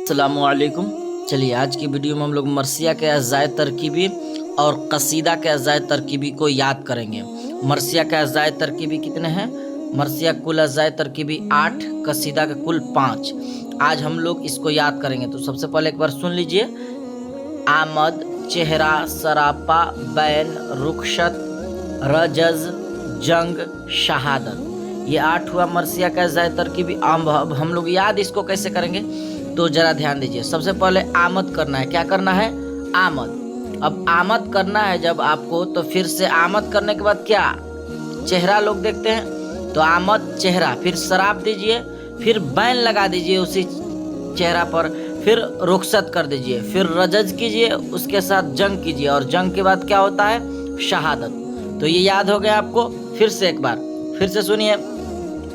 अस्सलामुअलैकुम। चलिए आज की वीडियो में हम लोग मरसिया के अज़ाए तरकीबी और कसीदा के अज़ाए तरकीबी को याद करेंगे। मरसिया के अज़ाए तरकीबी कितने हैं? मरसिया कुल अज़ाए तरकीबी 8, कसीदा के कुल 5। आज हम लोग इसको याद करेंगे। तो सबसे पहले एक बार सुन लीजिए। आमद, चेहरा, सरापा, बैन, रुखसत, रजज, जंग, शहादत, ये 8 हुआ मरसिया का अज़ाए तरकीबी। अब हम लोग याद इसको कैसे करेंगे तो जरा ध्यान दीजिए। सबसे पहले आमद करना है। क्या करना है? आमद। अब आमद करना है जब आपको, तो फिर से आमद करने के बाद क्या? चेहरा लोग देखते हैं, तो आमद चेहरा, फिर शराब दीजिए, फिर बैन लगा दीजिए उसी चेहरा पर, फिर रुखसत कर दीजिए, फिर रजज कीजिए, उसके साथ जंग कीजिए, और जंग के बाद क्या होता है? शहादत। तो ये याद हो गया आपको? फिर से एक बार फिर से सुनिए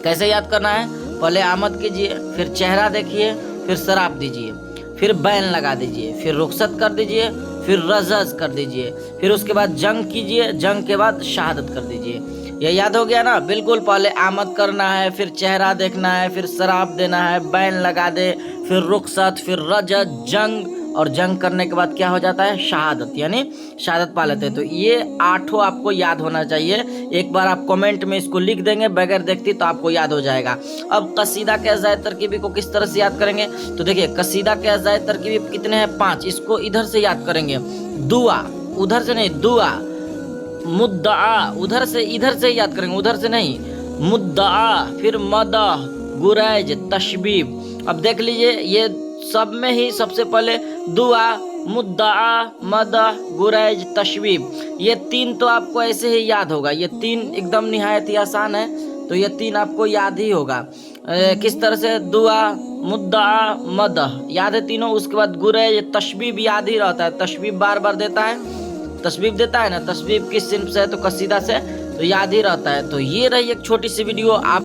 कैसे याद करना है। पहले आमद कीजिए, फिर चेहरा देखिए, फिर शराब दीजिए, फिर बैन लगा दीजिए, फिर रुखसत कर दीजिए, फिर रजज कर दीजिए, फिर उसके बाद जंग कीजिए, जंग के बाद शहादत कर दीजिए। ये याद हो गया ना? बिल्कुल। पहले आमद करना है, फिर चेहरा देखना है, फिर शराब देना है, बैन लगा दे, फिर रुखसत, फिर रजज, जंग, और जंग करने के बाद क्या हो जाता है? शहादत, यानी शहादत पा लेते हैं। तो ये 8 आपको याद होना चाहिए। एक बार आप कमेंट में इसको लिख देंगे बगैर देखती, तो आपको याद हो जाएगा। अब कसीदा के अज़ाए तरकीबी को किस तरह से याद करेंगे? तो देखिए, कसीदा के अज़ाए तरकीबी कितने हैं? 5। इसको इधर से याद करेंगे। दुआ, उधर से नहीं, दुआ। मुद्दा, उधर से, इधर से याद करेंगे, उधर से नहीं। मुद्दा, फिर मदह, गुरैज, तशबीब। अब देख लीजिए, ये सब में ही सबसे पहले दुआ, मुद्दा, मदह, गुरैज, तशबीब, ये 3 तो आपको ऐसे ही याद होगा। ये 3 एकदम निहायत ही आसान है, तो ये 3 आपको याद ही होगा। किस तरह से? दुआ, मुद्दा, मदह याद है तीनों। उसके बाद गुरैज, तशबीब याद ही रहता है। तशबीब बार बार देता है, तशबीब देता है ना। तशबीब किस सिन्फ से है? तो कसीदा से, तो याद ही रहता है। तो ये रही एक छोटी सी वीडियो। आप